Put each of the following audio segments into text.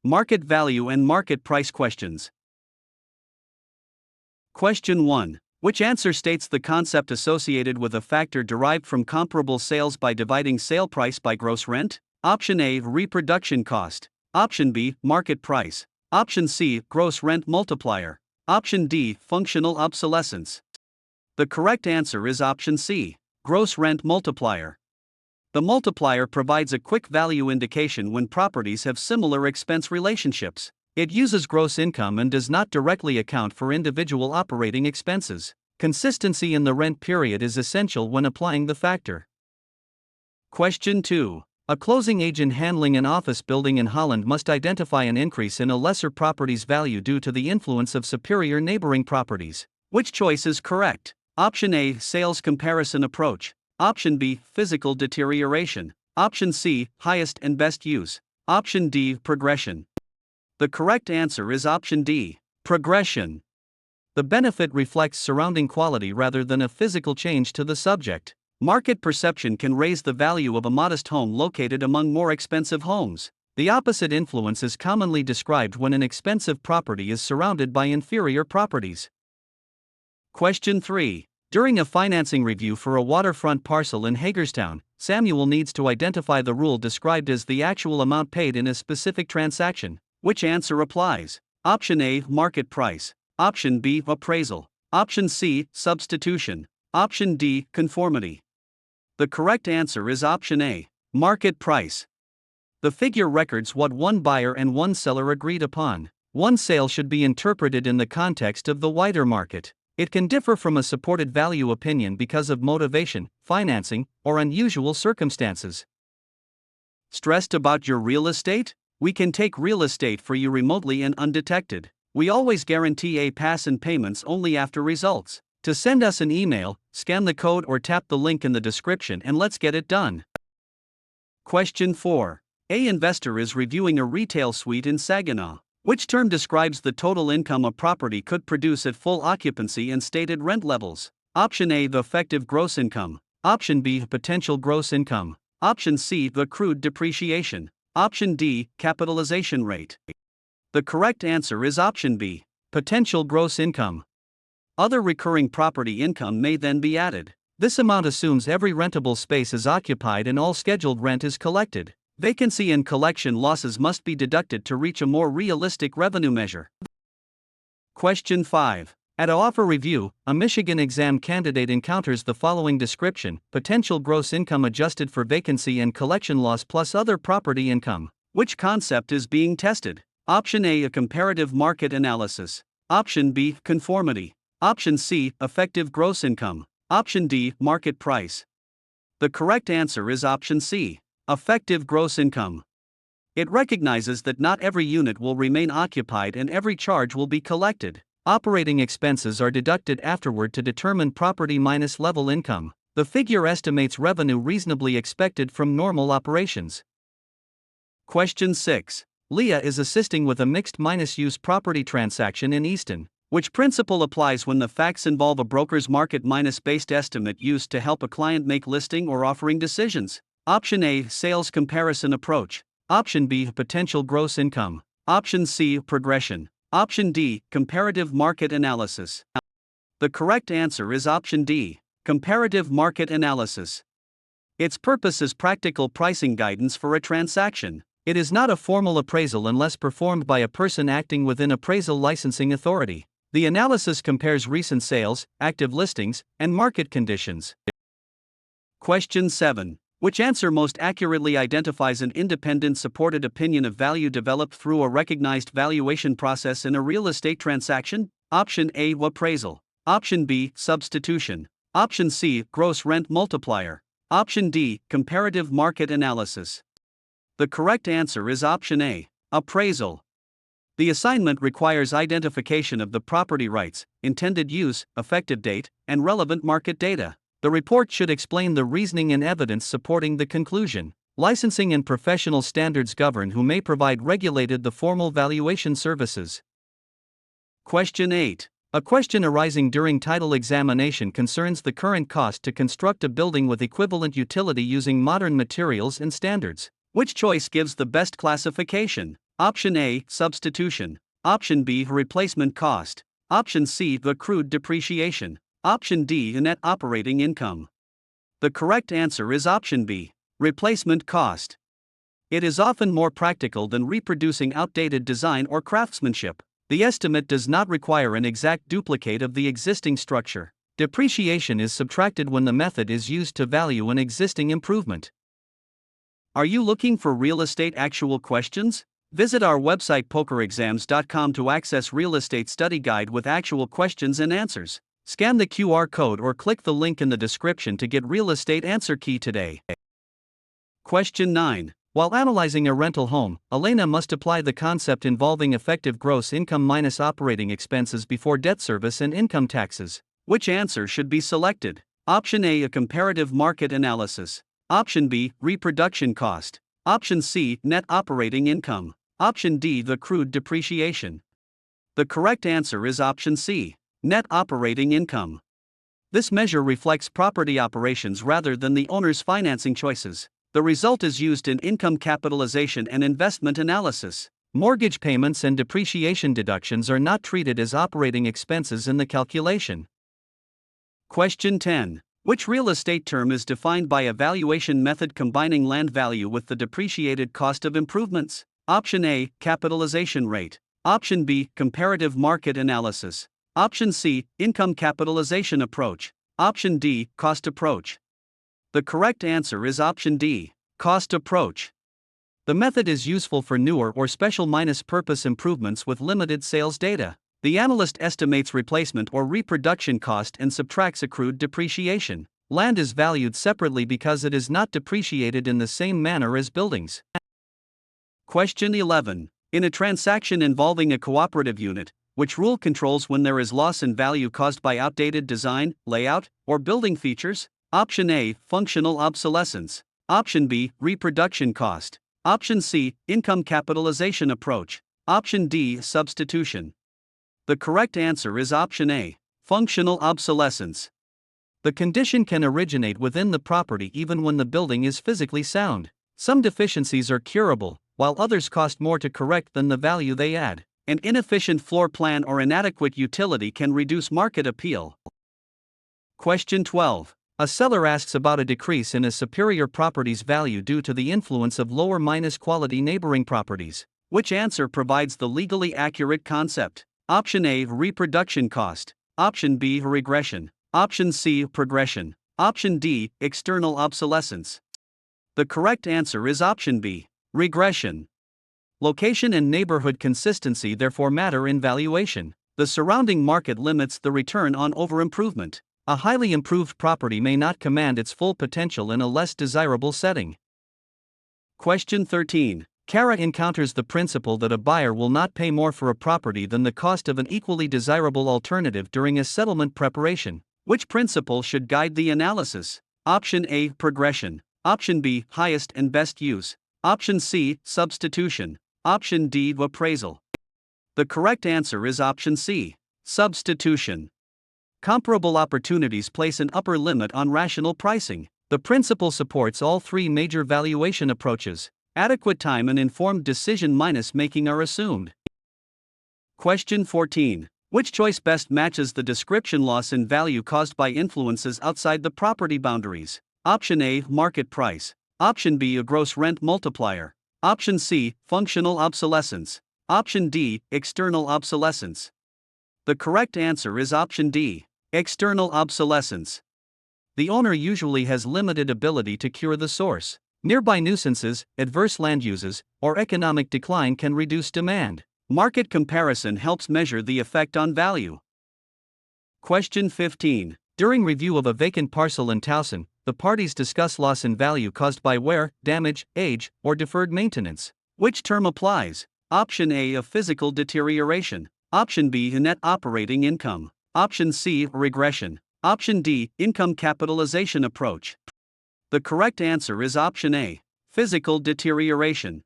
market value and market price questions. Question 1. Which answer states the concept associated with a factor derived from comparable sales by dividing sale price by gross rent? Option A, reproduction cost. Option B, market price. Option C, gross rent multiplier. Option D, functional obsolescence. The correct answer is option C, gross rent multiplier. The multiplier provides a quick value indication when properties have similar expense relationships. It uses gross income and does not directly account for individual operating expenses. Consistency in the rent period is essential when applying the factor. Question 2. A closing agent handling an office building in Holland must identify an increase in a lesser property's value due to the influence of superior neighboring properties. Which choice is correct? Option A, sales comparison approach. Option B, physical deterioration. Option C, highest and best use. Option D, progression. The correct answer is option D, progression. The benefit reflects surrounding quality rather than a physical change to the subject. Market perception can raise the value of a modest home located among more expensive homes. The opposite influence is commonly described when an expensive property is surrounded by inferior properties. Question 3. During a financing review for a waterfront parcel in Hagerstown, Samuel needs to identify the rule described as the actual amount paid in a specific transaction. Which answer applies? Option A, market price. Option B, appraisal. Option C, substitution. Option D, conformity. The correct answer is option A, market price. The figure records what one buyer and one seller agreed upon. One sale should be interpreted in the context of the wider market. It can differ from a supported value opinion because of motivation, financing, or unusual circumstances. Stressed about your real estate? We can take real estate for you remotely and undetected. We always guarantee a pass and payments only after results. To send us an email, scan the code or tap the link in the description and let's get it done. Question 4. A investor is reviewing a retail suite in Saginaw. Which term describes the total income a property could produce at full occupancy and stated rent levels? Option A, the effective gross income. Option B, potential gross income. Option C, the accrued depreciation. Option D, capitalization rate. The correct answer is option B, potential gross income. Other recurring property income may then be added. This amount assumes every rentable space is occupied and all scheduled rent is collected. Vacancy and collection losses must be deducted to reach a more realistic revenue measure. Question 5. At an offer review, a Michigan exam candidate encounters the following description: potential gross income adjusted for vacancy and collection loss plus other property income. Which concept is being tested? Option A, a comparative market analysis. Option B, conformity. Option C, effective gross income. Option D, market price. The correct answer is option C, effective gross income. It recognizes that not every unit will remain occupied and every charge will be collected. Operating expenses are deducted afterward to determine property minus level income. The figure estimates revenue reasonably expected from normal operations. Question 6. Leah is assisting with a mixed minus-use property transaction in Easton. Which principle applies when the facts involve a broker's market minus-based estimate used to help a client make listing or offering decisions? Option A, sales comparison approach. Option B, potential gross income. Option C, progression. Option D, comparative market analysis. The correct answer is option D, comparative market analysis. Its purpose is practical pricing guidance for a transaction. It is not a formal appraisal unless performed by a person acting within appraisal licensing authority. The analysis compares recent sales, active listings, and market conditions. Question 7. Which answer most accurately identifies an independent supported opinion of value developed through a recognized valuation process in a real estate transaction? Option A, appraisal. Option B, substitution. Option C, gross rent multiplier. Option D, comparative market analysis. The correct answer is option A, appraisal. The assignment requires identification of the property rights, intended use, effective date, and relevant market data. The report should explain the reasoning and evidence supporting the conclusion. Licensing and professional standards govern who may provide regulated the formal valuation services. Question 8. A question arising during title examination concerns the current cost to construct a building with equivalent utility using modern materials and standards. Which choice gives the best classification? Option A, substitution. Option B, replacement cost. Option C, accrued depreciation. Option D, net operating income. The correct answer is option B, replacement cost. It is often more practical than reproducing outdated design or craftsmanship. The estimate does not require an exact duplicate of the existing structure. Depreciation is subtracted when the method is used to value an existing improvement. Are you looking for real estate actual questions? Visit our website pokerexams.com to access real estate study guide with actual questions and answers. Scan the QR code or click the link in the description to get real estate answer key today. Question 9. While analyzing a rental home, Elena must apply the concept involving effective gross income minus operating expenses before debt service and income taxes. Which answer should be selected? Option A, a comparative market analysis. Option B, reproduction cost. Option C, net operating income. Option D, the accrued depreciation. The correct answer is option C, net operating income. This measure reflects property operations rather than the owner's financing choices. The result is used in income capitalization and investment analysis. Mortgage payments and depreciation deductions are not treated as operating expenses in the calculation. Question 10. Which real estate term is defined by a valuation method combining land value with the depreciated cost of improvements? Option A, capitalization rate. Option B, comparative market analysis. Option C, income capitalization approach. Option D, cost approach. The correct answer is option D, cost approach. The method is useful for newer or special purpose improvements with limited sales data. The analyst estimates replacement or reproduction cost and subtracts accrued depreciation. Land is valued separately because it is not depreciated in the same manner as buildings. Question 11. In a transaction involving a cooperative unit, which rule controls when there is loss in value caused by outdated design, layout, or building features? Option A, functional obsolescence. Option B, reproduction cost. Option C, income capitalization approach. Option D, substitution. The correct answer is option A, functional obsolescence. The condition can originate within the property even when the building is physically sound. Some deficiencies are curable, while others cost more to correct than the value they add. An inefficient floor plan or inadequate utility can reduce market appeal. Question 12. A seller asks about a decrease in a superior property's value due to the influence of lower quality neighboring properties. Which answer provides the legally accurate concept? Option A, reproduction cost. Option B, regression. Option C, progression. Option D, external obsolescence. The correct answer is option B, regression. Location and neighborhood consistency therefore matter in valuation. The surrounding market limits the return on overimprovement. A highly improved property may not command its full potential in a less desirable setting. Question 13. Kara encounters the principle that a buyer will not pay more for a property than the cost of an equally desirable alternative during a settlement preparation. Which principle should guide the analysis? Option A, progression. Option B, highest and best use. Option C, substitution. Option D, appraisal. The correct answer is option C, substitution. Comparable opportunities place an upper limit on rational pricing. The principle supports all three major valuation approaches. Adequate time and informed decision making are assumed. Question 14. Which choice best matches the description loss in value caused by influences outside the property boundaries? Option A, market price. Option B, a gross rent multiplier. Option C, functional obsolescence. Option D, external obsolescence. The correct answer is option D, external obsolescence. The owner usually has limited ability to cure the source. Nearby nuisances, adverse land uses, or economic decline can reduce demand. Market comparison helps measure the effect on value. Question 15. During review of a vacant parcel in Towson, the parties discuss loss in value caused by wear, damage, age, or deferred maintenance. Which term applies? Option A, a physical deterioration. Option B, a net operating income. Option C, regression. Option D, income capitalization approach. The correct answer is option A, physical deterioration.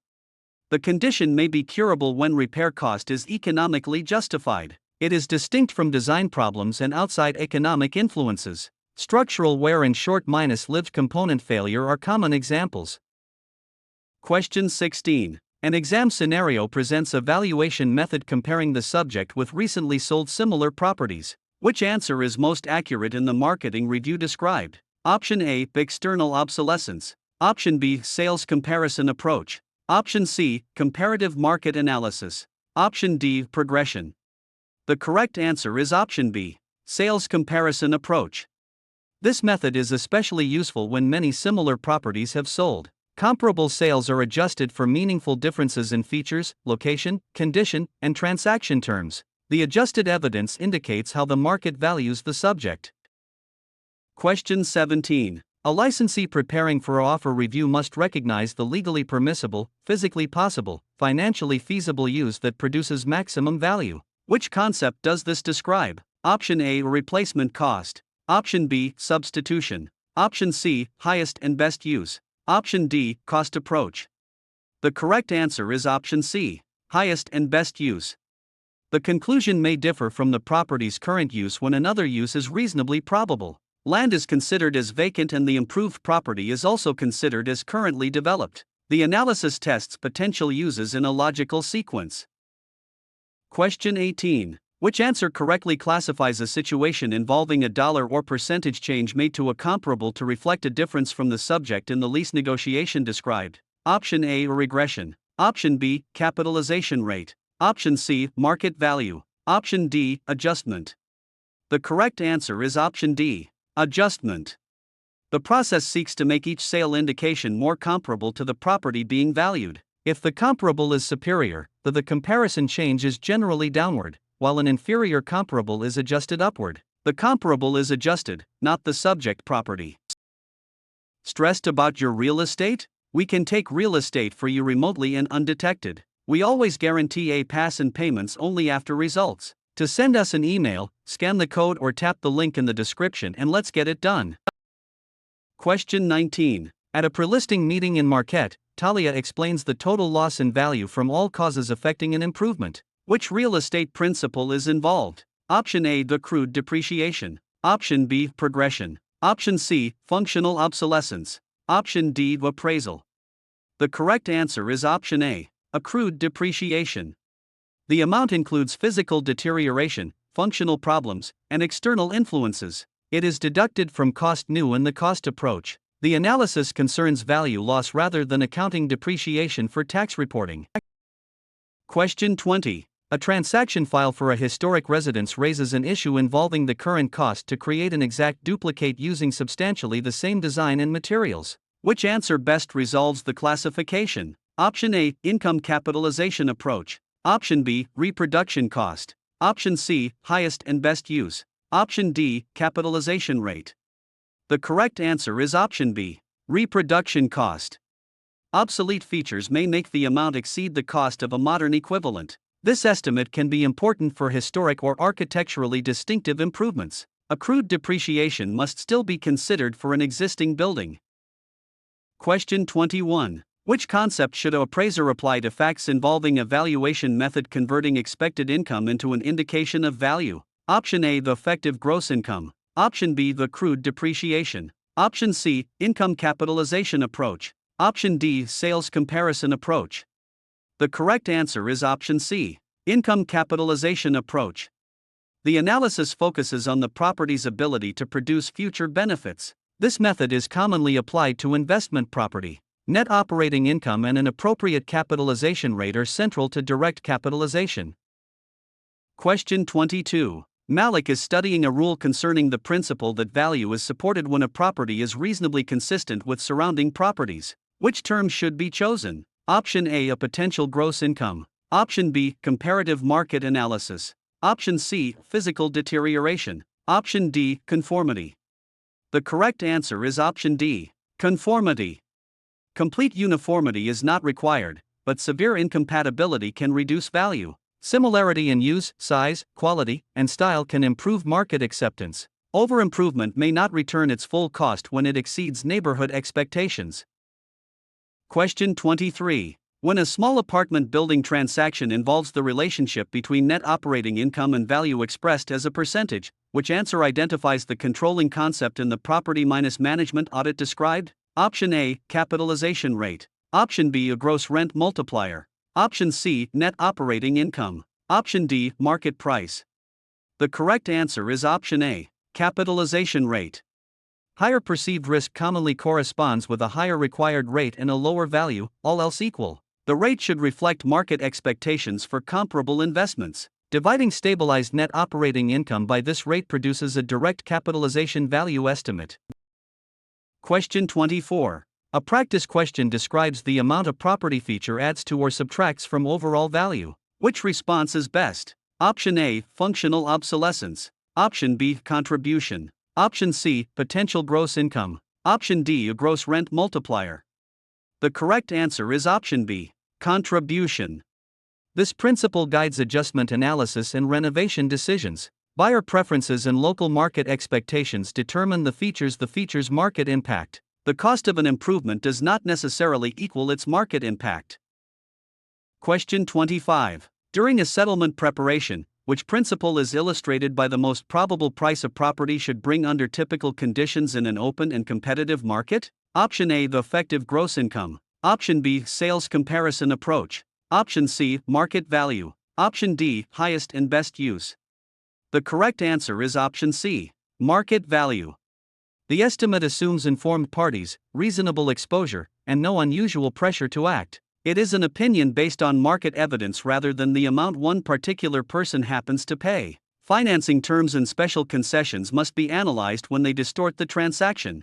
The condition may be curable when repair cost is economically justified. It is distinct from design problems and outside economic influences. Structural wear and short-lived component failure are common examples. Question 16. An exam scenario presents a valuation method comparing the subject with recently sold similar properties. Which answer is most accurate in the marketing review described? Option A, external obsolescence. Option B, sales comparison approach. Option C, comparative market analysis. Option D, progression. The correct answer is option B, sales comparison approach. This method is especially useful when many similar properties have sold. Comparable sales are adjusted for meaningful differences in features, location, condition, and transaction terms. The adjusted evidence indicates how the market values the subject. Question 17. A licensee preparing for offer review must recognize the legally permissible, physically possible, financially feasible use that produces maximum value. Which concept does this describe? Option A, replacement cost. Option B, substitution. Option C, highest and best use. Option D, cost approach. The correct answer is option C, highest and best use. The conclusion may differ from the property's current use when another use is reasonably probable. Land is considered as vacant and the improved property is also considered as currently developed. The analysis tests potential uses in a logical sequence. Question 18. Which answer correctly classifies a situation involving a dollar or percentage change made to a comparable to reflect a difference from the subject in the lease negotiation described? Option A, regression. Option B, capitalization rate. Option C, market value. Option D, adjustment. The correct answer is option D, adjustment. The process seeks to make each sale indication more comparable to the property being valued. If the comparable is superior, the comparison change is generally downward, while an inferior comparable is adjusted upward. The comparable is adjusted, not the subject property. Stressed about your real estate? We can take real estate for you remotely and undetected. We always guarantee a pass and payments only after results. To send us an email, scan the code or tap the link in the description and let's get it done. Question 19. At a pre-listing meeting in Marquette, Talia explains the total loss in value from all causes affecting an improvement. Which real estate principle is involved? Option A, accrued depreciation. Option B, progression. Option C, functional obsolescence. Option D, appraisal. The correct answer is option A, accrued depreciation. The amount includes physical deterioration, functional problems, and external influences. It is deducted from cost new in the cost approach. The analysis concerns value loss rather than accounting depreciation for tax reporting. Question 20. A transaction file for a historic residence raises an issue involving the current cost to create an exact duplicate using substantially the same design and materials. Which answer best resolves the classification? Option A, income capitalization approach. Option B, reproduction cost. Option C, highest and best use. Option D, capitalization rate. The correct answer is option B, reproduction cost. Obsolete features may make the amount exceed the cost of a modern equivalent. This estimate can be important for historic or architecturally distinctive improvements. Accrued depreciation must still be considered for an existing building. Question 21. Which concept should an appraiser apply to facts involving a valuation method converting expected income into an indication of value? Option A, the effective gross income. Option B, the accrued depreciation. Option C, income capitalization approach. Option D, sales comparison approach. The correct answer is option C, income capitalization approach. The analysis focuses on the property's ability to produce future benefits. This method is commonly applied to investment property. Net operating income and an appropriate capitalization rate are central to direct capitalization. Question 22. Malik is studying a rule concerning the principle that value is supported when a property is reasonably consistent with surrounding properties. Which term should be chosen? Option A, a potential gross income. Option B, comparative market analysis. Option C, physical deterioration. Option D, conformity. The correct answer is option D, conformity. Complete uniformity is not required, but severe incompatibility can reduce value. Similarity in use, size, quality, and style can improve market acceptance. Overimprovement may not return its full cost when it exceeds neighborhood expectations. Question 23. When a small apartment building transaction involves the relationship between net operating income and value expressed as a percentage, which answer identifies the controlling concept in the property minus management audit described? Option A, capitalization rate. Option B, a gross rent multiplier. Option C, net operating income. Option D, market price. The correct answer is option A, capitalization rate. Higher perceived risk commonly corresponds with a higher required rate and a lower value, all else equal. The rate should reflect market expectations for comparable investments. Dividing stabilized net operating income by this rate produces a direct capitalization value estimate. Question 24. A practice question describes the amount a property feature adds to or subtracts from overall value. Which response is best? Option A, functional obsolescence. Option B, contribution. Option C, potential gross income. Option D, a gross rent multiplier. The correct answer is option B, contribution. This principle guides adjustment analysis and renovation decisions. Buyer preferences and local market expectations determine the feature's market impact. The cost of an improvement does not necessarily equal its market impact. Question 25. During a settlement preparation, which principle is illustrated by the most probable price a property should bring under typical conditions in an open and competitive market? Option A, the effective gross income. Option B, sales comparison approach. Option C, market value. Option D, highest and best use. The correct answer is option C, market value. The estimate assumes informed parties, reasonable exposure, and no unusual pressure to act. It is an opinion based on market evidence rather than the amount one particular person happens to pay. Financing terms and special concessions must be analyzed when they distort the transaction.